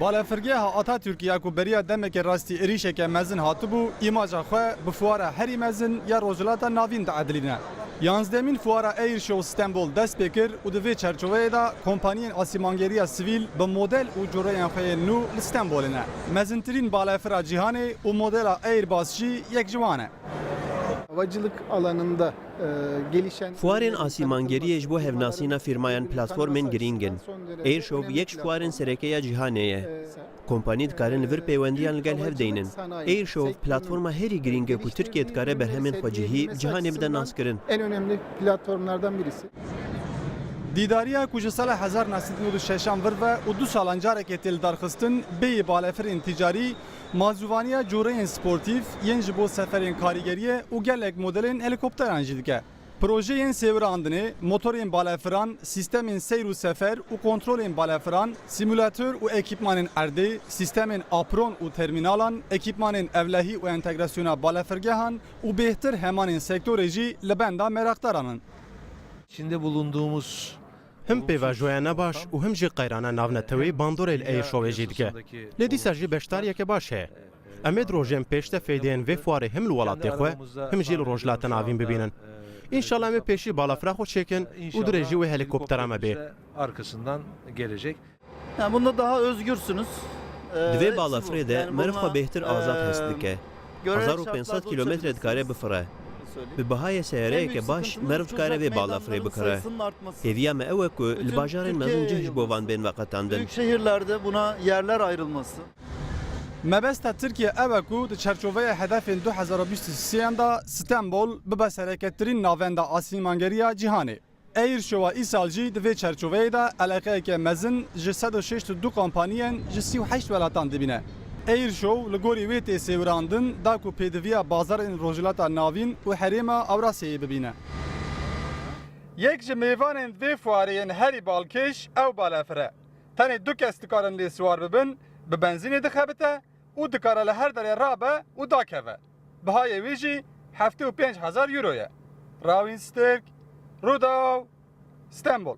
Balafirgeha Atatürkya ku beriya demek rastî êrişeke mezin hatibû, îmaca xwe bi fuara herî mezin ya rojhilata navîn de edilîne. Yansdemîn fuara Air Show Stenbol dest pê kir û di vê çerçeveyê de kompaniyên asîmangeriya sivîl bi model û coreyên xwe yên nû li Stenbolê ne. Mezintirîn balafira cîhanê û modela Airbus jî yek ji wan e. Havacılık alanında gelişen... Fuarên asîmangeriyê ji bo hevnasîna fîrmayan platformên giring in. Air Show yek ji fuarên serekeya cîhanê ye. Kompanî dikarin li vir peywendiyan li gel hev deynin. Air Show platforma herî giring e ku Tirkiye dikare berhemên xwecihî cîhanê bide naskirin. En önemli platformlardan birisi. Dîdariya ku ji sala 1996 vir ve û 2 salan carekê tê li darxistin bêyî balafirên ticari, mazûvaniya coreyên sportîv yên ji bo seferên karîgeriye û gelek modelên helîkopteran jî dike. Projeyên sêwirandinê, motorên balafiran, sistemên seyr û sefer û kontrolên balafiran, simülatör û ekîpmanên erdê, sistemên apron û terminalan, ekîpmanên evlehî û entegrasyona balafirgehan û bêhtir hemanên sektorê jî li benda merakdaran in. İçinde bulunduğumuz Him pêvajoyana baş û him jî qeyrana navnetewê bandorê li Air Showê jî dike. Lê dîsa jî beşdariyeke baş heye. Em ê di rojên pêştefê deyên vê fuarê him li welatê xwe, him jî li rojhilata navîn bibînin. İnşallah em ê pêşî balafira xwe çêkin û dirê jî wê helîkoptera me bê. arkasından gelecek. Yani bunda daha özgürsünüz. Di vê balafirê de meriv xwe bêhtir azad hest dike. 1500 kilometre dikare bifire. Bi bihayê seyareyeke baş meriv dikare vê balafirê bikire. Hêviya me ew e ku li bajarên mezin cih ji bo van bên veqetandin. Büyük şehirlerde buna yerler ayrılması. Mebesta Tirkiye ew e ku di çerçeveya hedefên 2023 da Stenbol bibe serekettirîn navenda asîmangeriya cîhanê. Air Show'a îsal jî di vê çerçeveyê de eleqeyeke mezin ji 162 kompaniyên ji 38 welatan dibîne. Air Show li gorî wê tê sêwirandin da ku pêdiviya bazarên rojhilata navîn û herêma Ewrasyayê bibîne. Yek ji mêvanên vê fuarê yên herî balkêş ew balafir e. Tenê du kes dikarin lê siwar bibin, bi benzînê dixebite û dikare li her derê rabe û dakeve. Bihayê wê jî 75,000 euro ye. Rawîn Stirk, Rudaw, Stenbol.